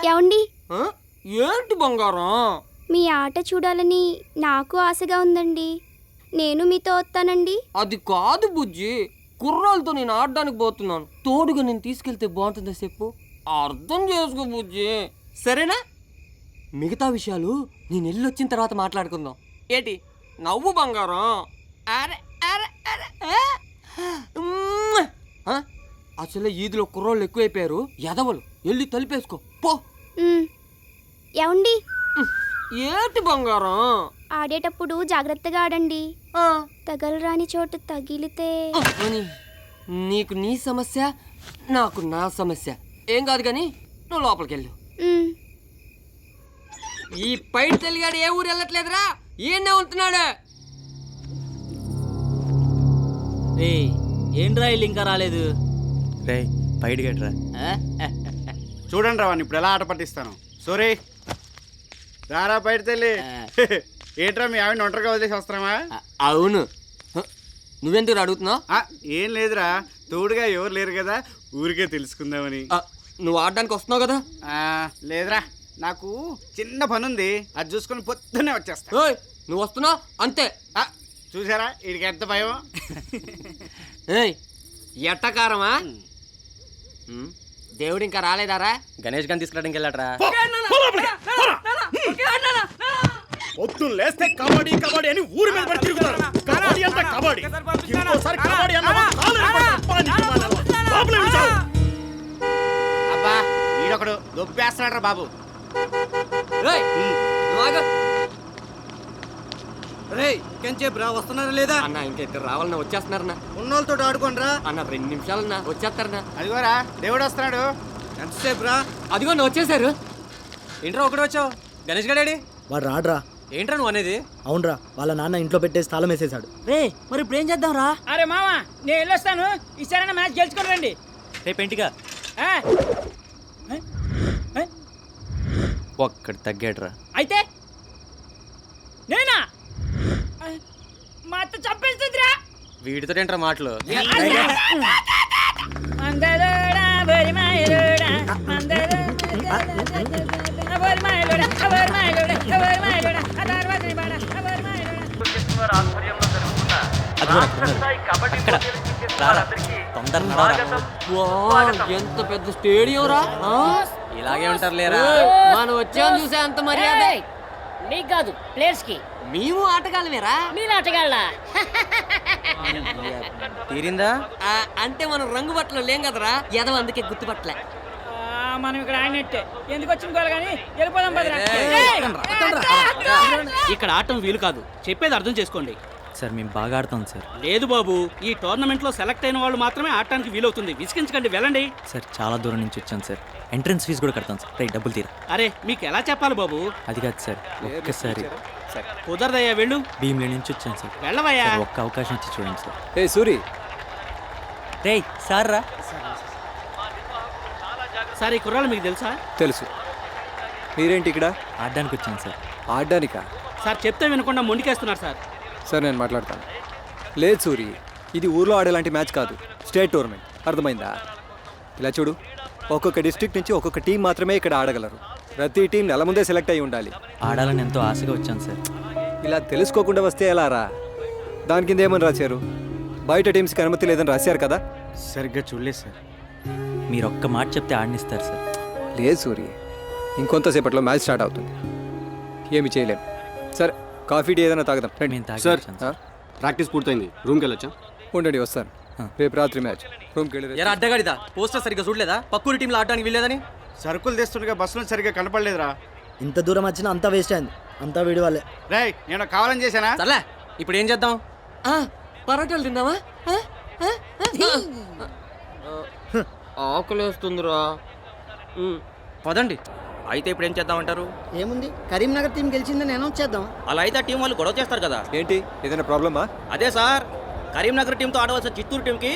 ఏమండి ఏంటి బంగారం? మీ ఆట చూడాలని నాకు ఆశగా ఉందండి. నేను మీతో వస్తానండి. అది కాదు బుజ్జి, కుర్రాలతో నేను ఆడడానికి పోతున్నాను. తోడుగా నేను తీసుకెళ్తే బాగుంటుందా చెప్పు? అర్థం చేసుకో బుజ్జి, సరేనా? మిగతా విషయాలు నేను వెళ్ళొచ్చిన తర్వాత మాట్లాడుకుందాం. ఏంటి నవ్వు బంగారం? అరే అరే అరే అసలే ఈదులో కుర్రోళ్ళు ఎక్కువైపోయారు. ఎదవలు వెళ్ళి తలిపేసుకో పో. ఏమండి ఏంటి బంగారం? ఆడేటప్పుడు జాగ్రత్తగా ఆడండి. తగలరాని చోటు తగిలితే నీకు నీ సమస్య, నాకు నా సమస్య. ఏం కాదు కానీ నువ్వు లోపలికి వెళ్ళు. ఈ పైన తెలిగాడు ఏ ఊరు వెళ్ళట్లేదురా, ఈయనే ఉంటున్నాడు. ఏంట్రా ఇల్లు ఇంకా రాలేదు? రే బయట గట్రా. చూడండి రావాన్ని ఇప్పుడు ఎలా ఆట పట్టిస్తాను. సోరీ రారా బయట తెల్లి. ఏంట్రా మీ ఆవిడ ఒంటరిగా వదిలేసి వస్తామా? అవును, నువ్వెందుకు అడుగుతున్నావు? ఏం లేదురా, తోడుగా ఎవరు లేరు కదా, ఊరికే తెలుసుకుందామని. నువ్వు ఆడడానికి వస్తున్నావు కదా? లేదురా, నాకు చిన్న పని ఉంది, అది చూసుకొని పొద్దున్నే వచ్చేస్తా. నువ్వు వస్తున్నావు అంతే. చూసారా వీడికి ఎంత భయం. ఎట్టకారమా? దేవుడు ఇంకా రాలేదారా? గణేష్ గారిని తీసుకురావడానికి వెళ్ళాడరా. పొద్దున్న లేస్తే కబడ్డీ కబడ్డీ అని ఊరి మీద పడి తిరుగుతారు. కబడ్డీ అంటే కబడ్డీ, ఇంకోసారి కబడ్డీ అన్నావా అబ్బా వీడొకడు దొబ్బేస్తున్నాడు బాబు. వస్తున్నారా లేదా అన్న? ఇంకా ఇక్కడ రావాలన్నా, వచ్చేస్తున్నారన్నా. ఉన్నోళ్ళతో ఆడుకోండి రా అన్న 2 నిమిషాలన్నా వచ్చేస్తారన్నా. అదిగోరా దేవుడు వస్తున్నాడు. ఎంతసేపు రా? అదిగో నువ్వు వచ్చేసారు. ఏంట్రా ఒకటి వచ్చావు? గణేష్ గారు వాడు రాడ్రా. ఏంట్రా నువ్వు అనేది? అవునరా, వాళ్ళ నాన్న ఇంట్లో పెట్టేసి తాళం వేసేసాడు. రే మరి ఇప్పుడు ఏం చేద్దాం రా? అరే మామా నేను వెళ్ళొస్తాను, ఈసారైనా మ్యాచ్ గెలుచుకొని రండి. రేపు ఇంటిగా ఒక్కడు తగ్గాడురా. అయితే నేనా? మా అత్త చంపేస్తుందిరా. వీడితో ఏంట్రా మాటలు? ఎంత పెద్ద స్టేడియం రా. ఇలాగే ఉంటారు లేరా? మనం వచ్చాము చూసే అంత మర్యాద నీకు కాదు, ప్లేయర్స్ కి. మేము ఆటగాళ్ళమేరా. మీరు ఆటగాళ్ళ తీరిందా? అంటే మనం రంగు బట్టలు లేం కదరా, ఎదవ అందుకే గుర్తుపట్టలే. మనం ఇక్కడ ఆడినట్టే ఎందుకు వచ్చిన గోల కానీ వెళ్ళిపోదాం. ఇక్కడ ఆడటం వీలు కాదు, చెప్పేది అర్థం చేసుకోండి. సార్ మేము బాగా ఆడతాం సార్. లేదు బాబు, ఈ టోర్నమెంట్ లో సెలెక్ట్ అయిన వాళ్ళు మాత్రమే ఆడటానికి వీలవుతుంది. విసిగించకండి, వెళ్ళండి. సార్ చాలా దూరం నుంచి వచ్చాను సార్, ఎంట్రన్స్ ఫీజు కూడా కడతాను సార్. రైట్ డబ్బులు తీరా. అరే మీకు ఎలా చెప్పాలి బాబు? అది కాదు సార్, ఒక్కసారి. కుదరదయ్యా, వెళ్ళు. భీమ్లే నుంచి వచ్చాను సార్. వెళ్ళవయ్యా. ఒక్క అవకాశం ఇచ్చి చూడండి సార్. ఏ సూరి, రే సార్ రా. సార్ ఈ కుర్రాళ్ళు మీకు తెలుసా? తెలుసు. మీరేంటి ఇక్కడ? ఆడడానికి వచ్చాను సార్. ఆడడానికా? సార్ చెప్తే వినకుండా మొండికేస్తున్నారు సార్. సార్ నేను మాట్లాడతాను. లేదు సూరి, ఇది ఊర్లో ఆడేలాంటి మ్యాచ్ కాదు, స్టేట్ టోర్నమెంట్. అర్థమైందా? ఇలా చూడు, ఒక్కొక్క డిస్ట్రిక్ట్ నుంచి ఒక్కొక్క టీం మాత్రమే ఇక్కడ ఆడగలరు. ప్రతి టీం నెల ముందే సెలెక్ట్ అయి ఉండాలి. ఆడాలని ఎంతో ఆశగా వచ్చాను సార్. ఇలా తెలుసుకోకుండా వస్తే ఎలా రా? దాని కింద ఏమని రాశారు? బయట టీమ్స్కి అనుమతి లేదని రాశారు కదా. సరిగ్గా చూడలేదు సార్. మీరు ఒక్క మాట చెప్తే ఆడనిస్తారు సార్. లేదు సూరి, ఇంకొంతసేపట్లో మ్యాచ్ స్టార్ట్ అవుతుంది, ఏమి చేయలేం. సరే కాఫీ టీ ఏదైనా తాగదాం. నేను తాగాను. ప్రాక్టీస్ పూర్తయింది, రూమ్కి వెళ్ళొచ్చా? ఉండండి వస్తాను. రేపు రాత్రి మ్యాచ్. రూమ్కి వెళ్ళి అడ్డగాడిదా పోస్టర్ సరిగ్గా చూడలేదా? పక్కూరి టీంలో ఆడడానికి వీలేదని. సరుకులు తెస్తుండగా బస్సులో సరిగ్గా కనపడలేదురా. ఇంత దూరం వచ్చినా అంతా వేస్ట్ అయింది, అంతా వీడి వాళ్ళే. రే నేను కావాలని చేశానా? సర్లే, ఇప్పుడు ఏం చేద్దాం? పరోటాలు తిందామా? ఆకలేస్తుందిరా. పదండి. అయితే ఇప్పుడు ఏం చేద్దామంటారు? ఏముంది, కరీంనగర్ టీం గెలిచిందని అనౌన్స్ చేద్దాం. అలా అయితే టీం వాళ్ళు గొడవ చేస్తారు కదా. ఏంటి, ఏదైనా ప్రాబ్లమా? అదే సార్, కరీంనగర్ టీంతో ఆడవలసిన చిత్తూరు టీంకి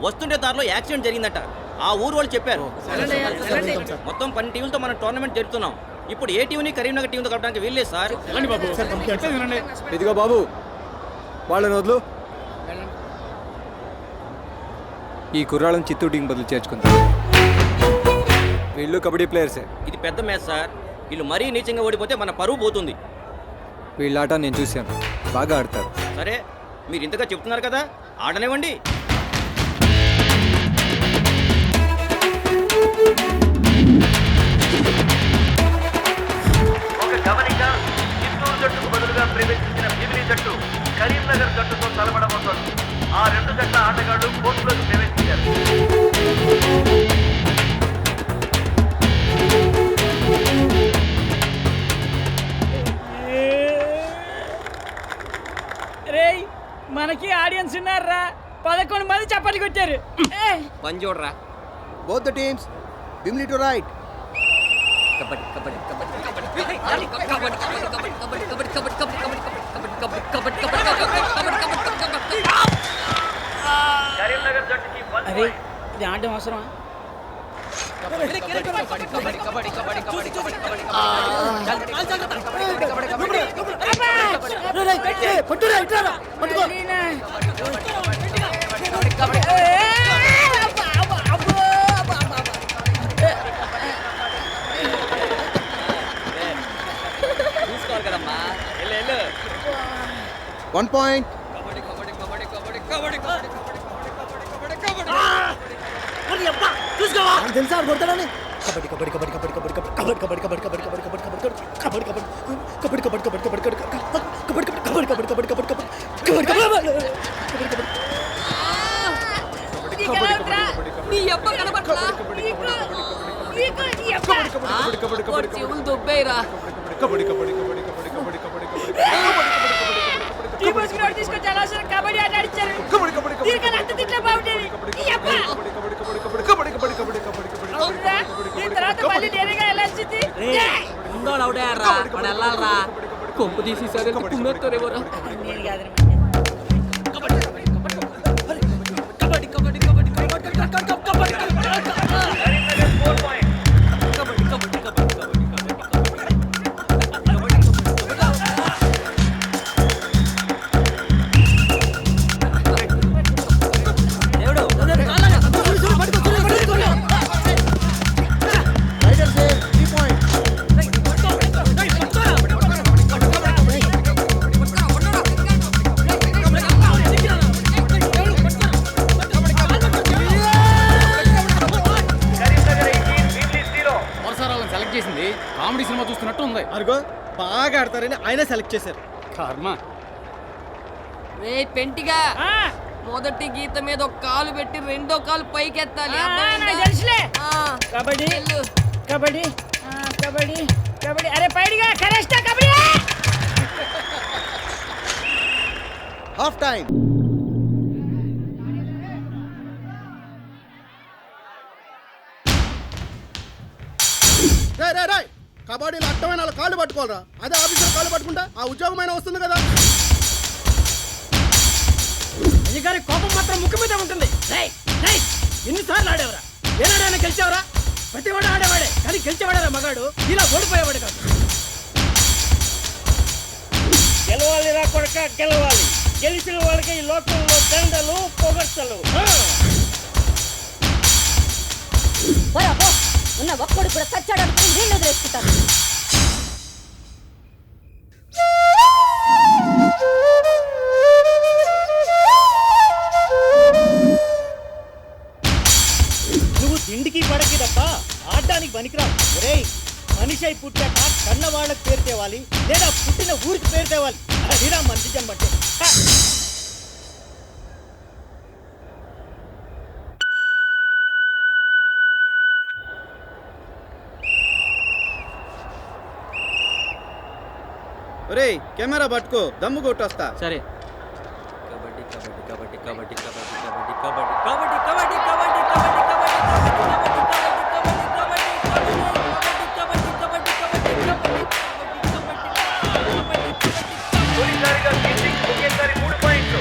వస్తుండే దారిలో యాక్సిడెంట్ జరిగిందట. ఆ ఊరు వాళ్ళు చెప్పారు. మొత్తం 10 టీంలతో మనం టోర్నమెంట్ జరుపుతున్నాం. ఇప్పుడు ఏ టీంని కరీంనగర్ టీంతో కలపడానికి వీల్లేదు సార్. ఇదిగో బాబు వాళ్ళని వదులు. ఈ కుర్రాళ్ళని చిత్తూరు టీం బదులు చేర్చుకుందాం. వీళ్ళు కబడ్డీ ప్లేయర్సే. ఇది పెద్ద మ్యాచ్ సార్. వీళ్ళు మరీ నీచంగా ఓడిపోతే మన పరువు పోతుంది. వీళ్ళ ఆట నేను చూశాను, బాగా ఆడతారు. సరే మీరు ఇంతగా చెప్తున్నారు కదా, ఆడనివ్వండి. ఒక గమనిక, చిత్తూరు జట్టుకు బదులుగా ప్రవేశించిన భీమిలి జట్టు కరీంనగర్ జట్టుతో తలపడబోతోంది. ఆ రెండు జట్ల ఆటగాళ్లు కోర్టులోకి ప్రవేశించారు. రేయ్ మనకి ఆడియన్స్ ఉన్నారా? 11 మంది చప్పట్లు కొట్టారు. పని చూడరా. Both the teams Bheemili to right. Karimnagar జట్టుకి అరే ఇది ఆడడం అవసరమా? చూసుకోవాలి కదమ్మా. 1 point. తెలుసా కొడతాడని. కబడ్డీ కబడ్డీ కబడ్డీ కబడ్డీ కబడ్డీ కబడ్డీ కబడ్డీ కబడ్డీ కబడ్డీ కబడ్డీ కబడ్డీ కబడ్డీ కబడ్డీ కబడ్డీ కబడ్డీ కబడ్డీ కబడ్డీ కబడ్డీ కబడ్డీ తీసుకొచ్చి అనవసరం కబడ్డీ ఆట ఆడిచ్చారు. దీనికన్నా అంత తిట్ల బాగుండేది. అవునురా, దీని తర్వాత మళ్ళీ నేరుగా ఎలా వచ్చింది? కొంపు తీసేసారు కుమ్మేస్తారేమోరా. నేను కాదురా. Karimnagar 4 point. Raider save 3 point. Karimnagar 18, Bheemili 0. వరసారాలను సెలెక్ట్ చేసింది కామెడీ సినిమా చూస్తున్నట్టు ఉంది. అరుగో బాగా ఆడతారని ఆయన సెలెక్ట్ చేశారు. కర్మ. రే పెంటిగా ఆ, మొదటి గీత మీద ఒక కాలు పెట్టి రెండో కాలు పైకెత్తాలి. ఆ, అర్థమైందా? నాకు తెలుసులే. ఆ, కబడ్డీ వెళ్ళు. కబడ్డీ కబడ్డీ కబడ్డీ. అరే పైడిగా కరెస్ట్ కబడ్డీ. Half time. కబడ్డీలో అట్టమైన వాళ్ళ కాళ్ళు పట్టుకోవాలరా. అదే ఆఫీసర్ కాళ్ళు పట్టుకుంటా ఆ ఉద్యోగమైన వస్తుంది కదా. అధికారి కోపం మాత్రం ముక్కు మీద ఉంటుంది. ఎన్నిసార్లు ఆడేవరా? ఏనాడైనా గెలిచావరా? ప్రతివాడు ఆడేవాడే, కానీ గెలిచేవాడరా మగాడు. ఇలా ఓడిపోయేవాడు కాదు. గెలవాలిరా కొడక, గెలవాలి. గెలిచిన వాళ్ళకి ఈ లోకంలో దండలు పొగడ్తలు. ఉన్న ఒక్కడు కూడా చచ్చాడనుకుని నీళ్ళు వదిలేసుకుంటాను. నువ్వు తిండికి పడకి తప్ప ఆడడానికి పనికిరావు. ఒరేయ్, మనిషి అయి పుట్టాక కన్న వాళ్ళకి పేరు తేవాలి, లేదా పుట్టిన ఊరికి పేరు తేవాలి. అదిరా మంచి జన్మంటే. ఒరేయ్ కెమెరా పట్టుకో, దమ్ము కొట్టొస్తా. సరే. కబడ్డీ కబడ్డీ కబడ్డీ కబడ్డీ కబడ్డీ కబడ్డీ కబడ్డీ కబడ్డీ కబడ్డీ తొలిసారిగా కిందికి ఒకేసారి 3 పాయింట్లు.